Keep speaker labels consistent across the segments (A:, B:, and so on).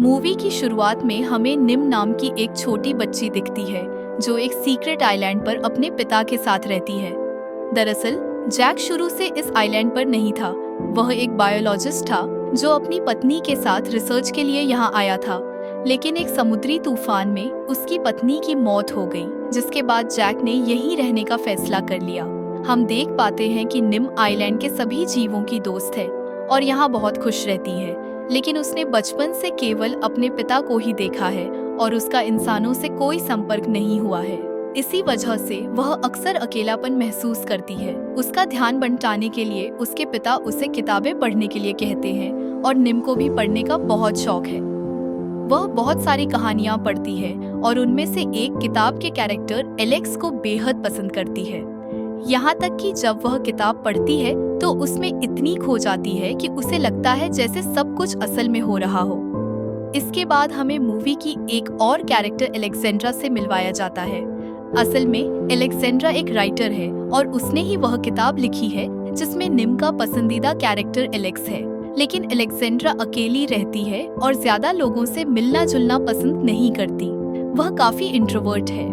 A: Movie की शुरुआत में हमें निम नाम की एक छोटी बच्ची दिखती है जो एक सीक्रेट आइलैंड पर अपने पिता के साथ रहती है। दरअसल जैक शुरू से इस आइलैंड पर नहीं था। वह एक बायोलॉजिस्ट था जो अपनी पत्नी के साथ रिसर्च के लिए यहाँ आया था। लेकिन एक समुद्री तूफान में उसकी पत्नी की मौत हो गई, जिसके बाद जैक ने यहीं रहने का फैसला कर लिया। हम देख पाते हैं कि निम आइलैंड के सभी जीवों की दोस्त है और यहाँ बहुत खुश रहती है। लेकिन उसने बचपन से केवल अपने पिता को ही देखा है और उसका इंसानों से कोई संपर्क नहीं हुआ है। इसी वजह से वह अक्सर अकेलापन महसूस करती है। उसका ध्यान बंटाने के लिए उसके पिता उसे किताबें पढ़ने के लिए कहते हैं और निम को भी पढ़ने का बहुत शौक है। वह बहुत सारी कहानियां पढ़ती है और उनमें से एक किताब के कैरेक्टर एलेक्स को बेहद पसंद करती है। यहाँ तक कि जब वह किताब पढ़ती है तो उसमें इतनी खो जाती है कि उसे लगता है जैसे सब कुछ असल में हो रहा हो। इसके बाद हमें मूवी की एक और कैरेक्टर एलेक्जेंड्रा से मिलवाया जाता है। असल में एलेक्जेंड्रा एक राइटर है और उसने ही वह किताब लिखी है जिसमें निम का पसंदीदा कैरेक्टर एलेक्स है। लेकिन एलेक्जेंड्रा अकेली रहती है और ज्यादा लोगों से मिलना जुलना पसंद नहीं करती। वह काफी इंट्रोवर्ट है।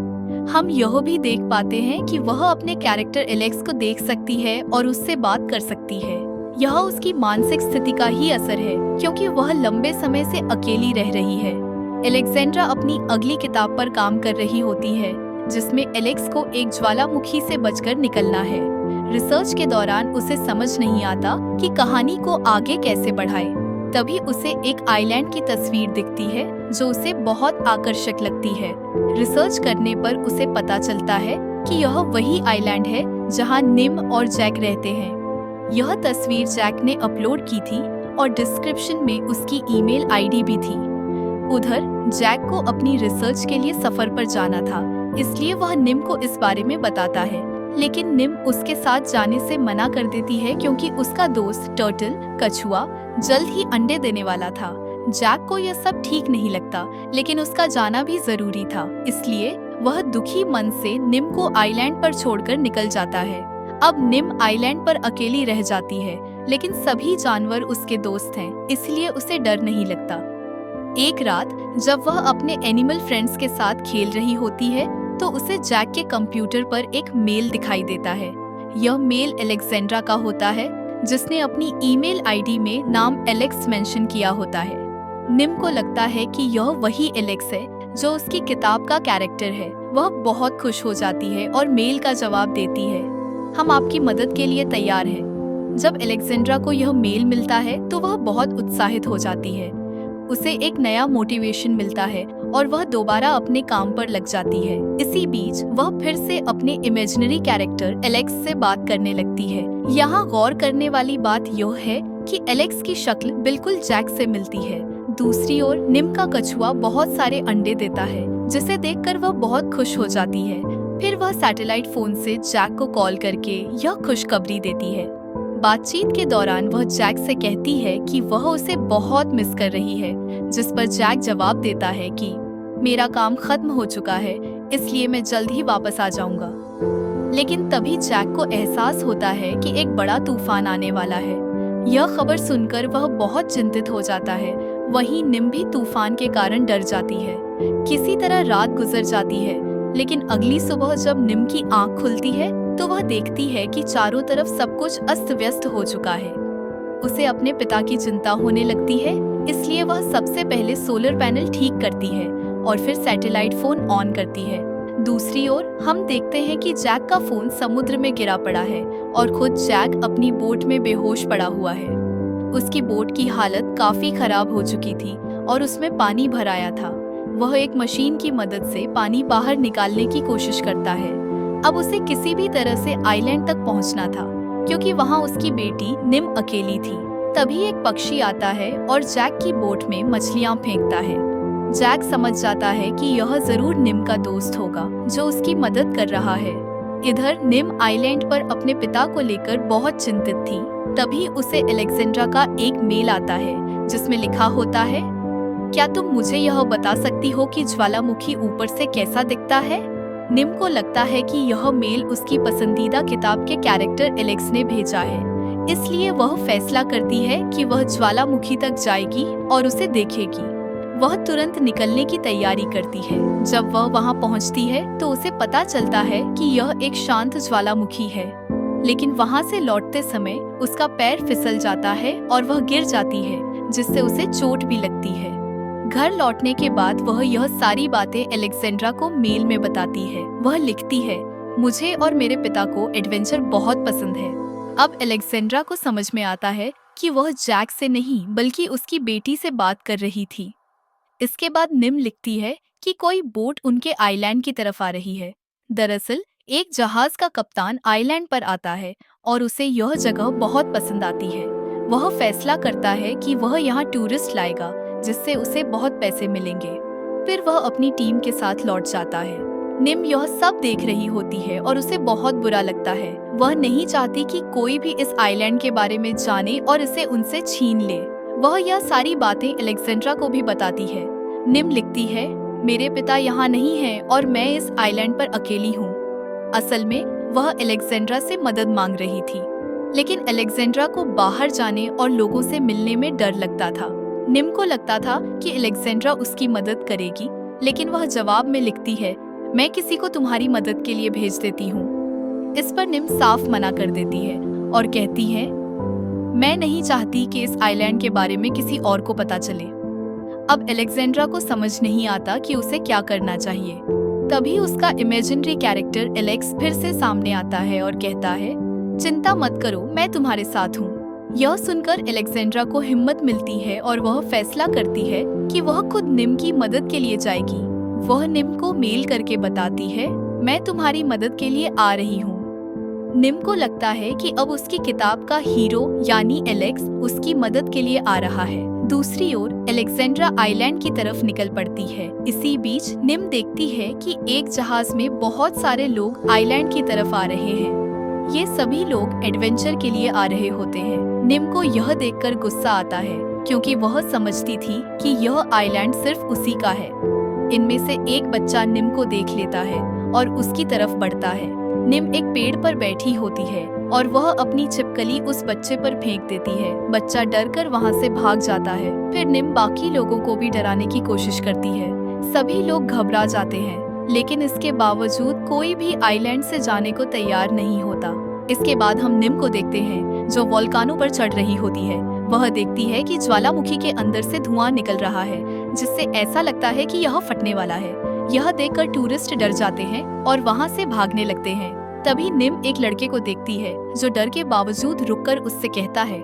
A: हम यह भी देख पाते हैं कि वह अपने कैरेक्टर एलेक्स को देख सकती है और उससे बात कर सकती है। यह उसकी मानसिक स्थिति का ही असर है, क्योंकि वह लंबे समय से अकेली रह रही है। एलेक्जेंड्रा अपनी अगली किताब पर काम कर रही होती है जिसमें एलेक्स को एक ज्वालामुखी से बचकर निकलना है। रिसर्च के दौरान उसे समझ नहीं आता कि कहानी को आगे कैसे बढ़ाए। तभी उसे एक आइलैंड की तस्वीर दिखती है जो उसे बहुत आकर्षक लगती है। रिसर्च करने पर उसे पता चलता है कि यह वही आइलैंड है जहां निम और जैक रहते हैं। यह तस्वीर जैक ने अपलोड की थी और डिस्क्रिप्शन में उसकी ईमेल आईडी भी थी। उधर जैक को अपनी रिसर्च के लिए सफर पर जाना था, इसलिए वह निम को इस बारे में बताता है। लेकिन निम उसके साथ जाने से मना कर देती है क्योंकि उसका दोस्त टर्टल कछुआ जल्द ही अंडे देने वाला था। जैक को यह सब ठीक नहीं लगता, लेकिन उसका जाना भी जरूरी था, इसलिए वह दुखी मन से निम को आइलैंड पर छोड़कर निकल जाता है। अब निम आइलैंड पर अकेली रह जाती है, लेकिन सभी जानवर उसके दोस्त हैं, इसलिए उसे डर नहीं लगता। एक रात जब वह अपने एनिमल फ्रेंड्स के साथ खेल रही होती है तो उसे जैक के कंप्यूटर पर एक मेल दिखाई देता है। यह मेल एलेक्जेंड्रा का होता है जिसने अपनी ईमेल आईडी में नाम एलेक्स मेंशन किया होता है। निम को लगता है कि यह वही एलेक्स है जो उसकी किताब का कैरेक्टर है। वह बहुत खुश हो जाती है और मेल का जवाब देती है, हम आपकी मदद के लिए तैयार हैं। जब एलेक्जेंड्रा को यह मेल मिलता है तो वह बहुत उत्साहित हो जाती है। उसे एक नया मोटिवेशन मिलता है और वह दोबारा अपने काम पर लग जाती है। इसी बीच वह फिर से अपने इमेजिनरी कैरेक्टर एलेक्स से बात करने लगती है। यहाँ गौर करने वाली बात यह है कि एलेक्स की शक्ल बिल्कुल जैक से मिलती है। दूसरी ओर निम का कछुआ बहुत सारे अंडे देता है, जिसे देखकर वह बहुत खुश हो जाती है। फिर वह सैटेलाइट फोन से जैक को कॉल करके यह खुशखबरी देती है। बातचीत के दौरान वह जैक से कहती है कि वह उसे बहुत मिस कर रही है, जिस पर जैक जवाब देता है कि मेरा काम खत्म हो चुका है, इसलिए मैं जल्द ही वापस आ जाऊंगा। लेकिन तभी जैक को एहसास होता है कि एक बड़ा तूफान आने वाला है। यह खबर सुनकर वह बहुत चिंतित हो जाता है। वहीं निम भी तूफान के कारण डर जाती है। किसी तरह रात गुजर जाती है, लेकिन अगली सुबह जब निम की आंख खुलती है तो वह देखती है कि चारों तरफ सब कुछ अस्त व्यस्त हो चुका है। उसे अपने पिता की चिंता होने लगती है, इसलिए वह सबसे पहले सोलर पैनल ठीक करती है और फिर सैटेलाइट फोन ऑन करती है। दूसरी ओर हम देखते हैं कि जैक का फोन समुद्र में गिरा पड़ा है और खुद जैक अपनी बोट में बेहोश पड़ा हुआ है। उसकी बोट की हालत काफी खराब हो चुकी थी और उसमें पानी भर आया था। वह एक मशीन की मदद से पानी बाहर निकालने की कोशिश करता है। अब उसे किसी भी तरह से आइलैंड तक पहुंचना था, क्योंकि वहां उसकी बेटी निम अकेली थी। तभी एक पक्षी आता है और जैक की बोट में मछलियां फेंकता है। जैक समझ जाता है कि यह जरूर निम का दोस्त होगा जो उसकी मदद कर रहा है। इधर निम आइलैंड पर अपने पिता को लेकर बहुत चिंतित थी। तभी उसे एलेक्जेंड्रा का एक मेल आता है जिसमें लिखा होता है, क्या तुम मुझे यह बता सकती हो कि ज्वालामुखी ऊपर से कैसा दिखता है? निम को लगता है कि यह मेल उसकी पसंदीदा किताब के कैरेक्टर एलेक्स ने भेजा है, इसलिए वह फैसला करती है कि वह ज्वालामुखी तक जाएगी और उसे देखेगी। वह तुरंत निकलने की तैयारी करती है। जब वह वहां पहुंचती है तो उसे पता चलता है कि यह एक शांत ज्वालामुखी है, लेकिन वहां से लौटते समय उसका पैर फिसल जाता है और वह गिर जाती है, जिससे उसे चोट भी लगती है। घर लौटने के बाद वह यह सारी बातें अलेक्जेंड्रा को मेल में बताती है। वह लिखती है, मुझे और मेरे पिता को एडवेंचर बहुत पसंद है। अब अलेक्जेंड्रा को समझ में आता है कि वह जैक से नहीं बल्कि उसकी बेटी से बात कर रही थी। इसके बाद निम लिखती है कि कोई बोट उनके आइलैंड की तरफ आ रही है। दरअसल एक जहाज का कप्तान आइलैंड पर आता है और उसे यह जगह बहुत पसंद आती है। वह फैसला करता है कि वह यहाँ टूरिस्ट लाएगा, जिससे उसे बहुत पैसे मिलेंगे। फिर वह अपनी टीम के साथ लौट जाता है। निम यह सब देख रही होती है और उसे बहुत बुरा लगता है। वह नहीं चाहती कि कोई भी इस आइलैंड के बारे में जाने और इसे उनसे छीन ले। वह यह सारी बातें अलेक्जेंड्रा को भी बताती है। निम लिखती है, मेरे पिता यहाँ नहीं हैं और मैं इस आइलैंड पर अकेली हूँ। असल में वह अलेक्जेंड्रा से मदद मांग रही थी, लेकिन अलेक्जेंड्रा को बाहर जाने और लोगों से मिलने में डर लगता था। निम को लगता था कि अलेक्जेंड्रा उसकी मदद करेगी, लेकिन वह जवाब में लिखती है, मैं किसी को तुम्हारी मदद के लिए भेज देती हूँ। इस पर निम साफ मना कर देती है और कहती है, मैं नहीं चाहती कि इस आइलैंड के बारे में किसी और को पता चले। अब अलेक्जेंड्रा को समझ नहीं आता कि उसे क्या करना चाहिए। तभी उसका इमेजिनरी कैरेक्टर एलेक्स फिर से सामने आता है और कहता है, चिंता मत करो, मैं तुम्हारे साथ हूँ। यह सुनकर अलेक्जेंड्रा को हिम्मत मिलती है और वह फैसला करती है कि वह खुद निम की मदद के लिए जाएगी। वह निम को मेल करके बताती है, मैं तुम्हारी मदद के लिए आ रही हूँ। निम को लगता है कि अब उसकी किताब का हीरो यानी एलेक्स उसकी मदद के लिए आ रहा है। दूसरी ओर अलेक्जेंड्रा आइलैंड की तरफ निकल पड़ती है। इसी बीच निम देखती है कि एक जहाज में बहुत सारे लोग आइलैंड की तरफ आ रहे हैं। ये सभी लोग एडवेंचर के लिए आ रहे होते हैं। निम को यह देखकर गुस्सा आता है, क्योंकि वह समझती थी कि यह आइलैंड सिर्फ उसी का है। इनमें से एक बच्चा निम को देख लेता है और उसकी तरफ बढ़ता है। निम एक पेड़ पर बैठी होती है और वह अपनी छिपकली उस बच्चे पर फेंक देती है। बच्चा डरकर वहां से भाग जाता है। फिर निम बाकी लोगों को भी डराने की कोशिश करती है। सभी लोग घबरा जाते हैं, लेकिन इसके बावजूद कोई भी आइलैंड से जाने को तैयार नहीं होता। इसके बाद हम निम को देखते हैं, जो वोल्कानो पर चढ़ रही होती है। वह देखती है कि ज्वालामुखी के अंदर से धुआं निकल रहा है, जिससे ऐसा लगता है कि यह फटने वाला है। यह देखकर टूरिस्ट डर जाते हैं और वहां से भागने लगते हैं। तभी निम एक लड़के को देखती है, जो डर के बावजूद रुककर उससे कहता है,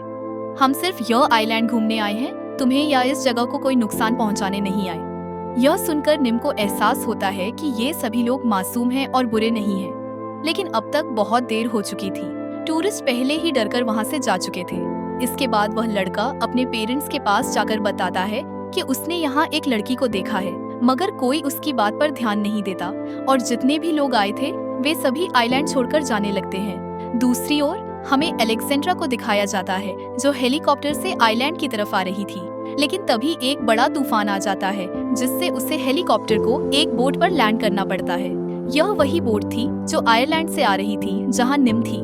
A: हम सिर्फ यह आइलैंड घूमने आए हैं, तुम्हें या इस जगह को कोई नुकसान पहुंचाने नहीं आए। यह सुनकर निम को एहसास होता है कि ये सभी लोग मासूम हैं और बुरे नहीं हैं। लेकिन अब तक बहुत देर हो चुकी थी। टूरिस्ट पहले ही डरकर वहां से जा चुके थे। इसके बाद वह लड़का अपने पेरेंट्स के पास जाकर बताता है कि उसने यहाँ एक लड़की को देखा है, मगर कोई उसकी बात पर ध्यान नहीं देता और जितने भी लोग आए थे वे सभी आइलैंड छोड़कर जाने लगते हैं। दूसरी ओर हमें अलेक्जेंड्रा को दिखाया जाता है, जो हेलीकॉप्टर से आइलैंड की तरफ आ रही थी। लेकिन तभी एक बड़ा तूफान आ जाता है, जिससे उसे हेलीकॉप्टर को एक बोट पर लैंड करना पड़ता है। यह वही बोट थी जो आयरलैंड से आ रही थी, जहां निम थी।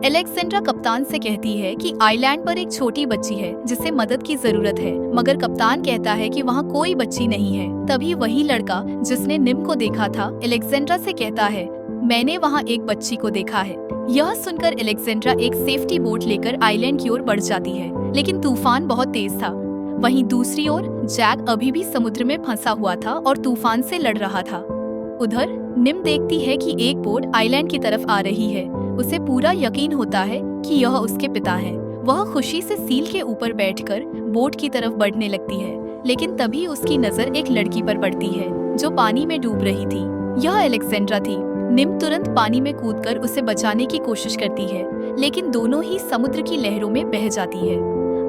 A: अलेक्जेंड्रा कप्तान से कहती है कि आइलैंड पर एक छोटी बच्ची है जिसे मदद की जरूरत है, मगर कप्तान कहता है कि वहाँ कोई बच्ची नहीं है। तभी वही लड़का जिसने निम को देखा था अलेक्जेंड्रा से कहता है, मैंने वहाँ एक बच्ची को देखा है। यह सुनकर अलेक्जेंड्रा एक सेफ्टी बोट लेकर आइलैंड की ओर बढ़ जाती है, लेकिन तूफान बहुत तेज था। वहीं दूसरी ओर जैक अभी भी समुद्र में फंसा हुआ था और तूफान से लड़ रहा था। उधर निम देखती है कि एक बोट आइलैंड की तरफ आ रही है। उसे पूरा यकीन होता है कि यह उसके पिता हैं। वह खुशी से सील के ऊपर बैठकर बोट की तरफ बढ़ने लगती है, लेकिन तभी उसकी नजर एक लड़की पर पड़ती है जो पानी में डूब रही थी। यह अलेक्जेंड्रा थी। निम तुरंत पानी में कूदकर उसे बचाने की कोशिश करती है, लेकिन दोनों ही समुद्र की लहरों में बह जाती है।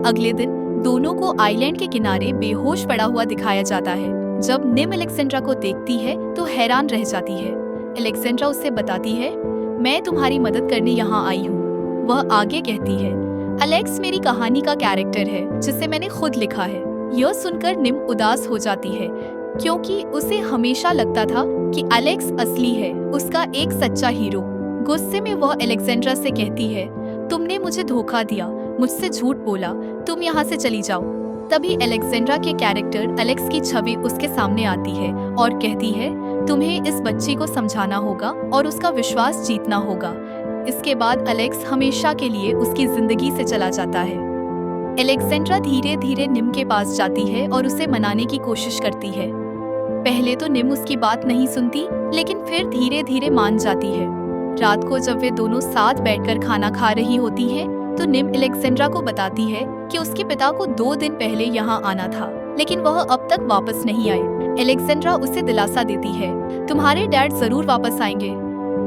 A: अगले दिन दोनों को आइलैंड के किनारे बेहोश पड़ा हुआ दिखाया जाता है। जब निम अलेक्जेंड्रा को देखती है तो हैरान रह जाती है। अलेक्जेंड्रा उससे बताती है, मैं तुम्हारी मदद करने यहाँ आई हूँ। वह आगे कहती है, अलेक्स मेरी कहानी का कैरेक्टर है जिसे मैंने खुद लिखा है। यह सुनकर निम उदास हो जाती है, क्योंकि उसे हमेशा लगता था कि अलेक्स असली है, उसका एक सच्चा हीरो। गुस्से में वह अलेक्जेंड्रा से कहती है, तुमने मुझे धोखा दिया, मुझसे झूठ बोला, तुम यहाँ से चली जाओ। तभी अलेक्जेंड्रा के कैरेक्टर एलेक्स की छवि उसके सामने आती है और कहती है, तुम्हें इस बच्ची को समझाना होगा और उसका विश्वास जीतना होगा। इसके बाद एलेक्स हमेशा के लिए उसकी जिंदगी से चला जाता है। अलेक्जेंड्रा धीरे धीरे निम के पास जाती है और उसे मनाने की कोशिश करती है। पहले तो निम उसकी बात नहीं सुनती, लेकिन फिर धीरे धीरे मान जाती है। रात को जब वे दोनों साथ बैठकर खाना खा रही होती हैं, तो निम अलेक्जेंड्रा को बताती है कि उसके पिता को 2 दिन पहले यहाँ आना था, लेकिन वह अब तक वापस नहीं आए। अलेक्जेंड्रा उसे दिलासा देती है, तुम्हारे डैड जरूर वापस आएंगे।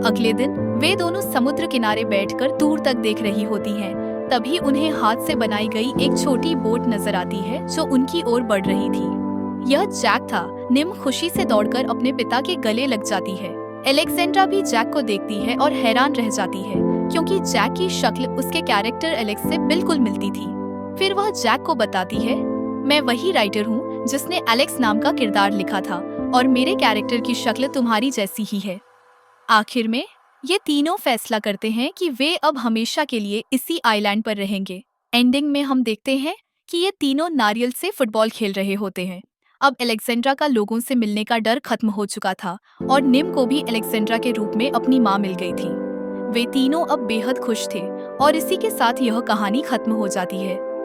A: अगले दिन वे दोनों समुद्र किनारे बैठकर दूर तक देख रही होती हैं। तभी उन्हें हाथ से बनाई गई एक छोटी बोट नजर आती है जो उनकी ओर बढ़ रही थी। यह जैक था। निम खुशी से दौड़कर अपने पिता के गले लग जाती है। अलेक्जेंड्रा भी जैक को देखती है और हैरान रह जाती है, क्योंकि जैक की शक्ल उसके कैरेक्टर एलेक्स से बिल्कुल मिलती थी। फिर वह जैक को बताती है, मैं वही राइटर हूँ जिसने एलेक्स नाम का किरदार लिखा था और मेरे कैरेक्टर की शक्ल तुम्हारी जैसी ही है। आखिर में ये तीनों फैसला करते हैं कि वे अब हमेशा के लिए इसी आइलैंड पर रहेंगे। एंडिंग में हम देखते हैं कि ये तीनों नारियल से फुटबॉल खेल रहे होते हैं। अब अलेक्जेंड्रा का लोगों से मिलने का डर खत्म हो चुका था और निम को भी अलेक्जेंड्रा के रूप में अपनी माँ मिल गई थी। वे तीनों अब बेहद खुश थे और इसी के साथ यह कहानी खत्म हो जाती है।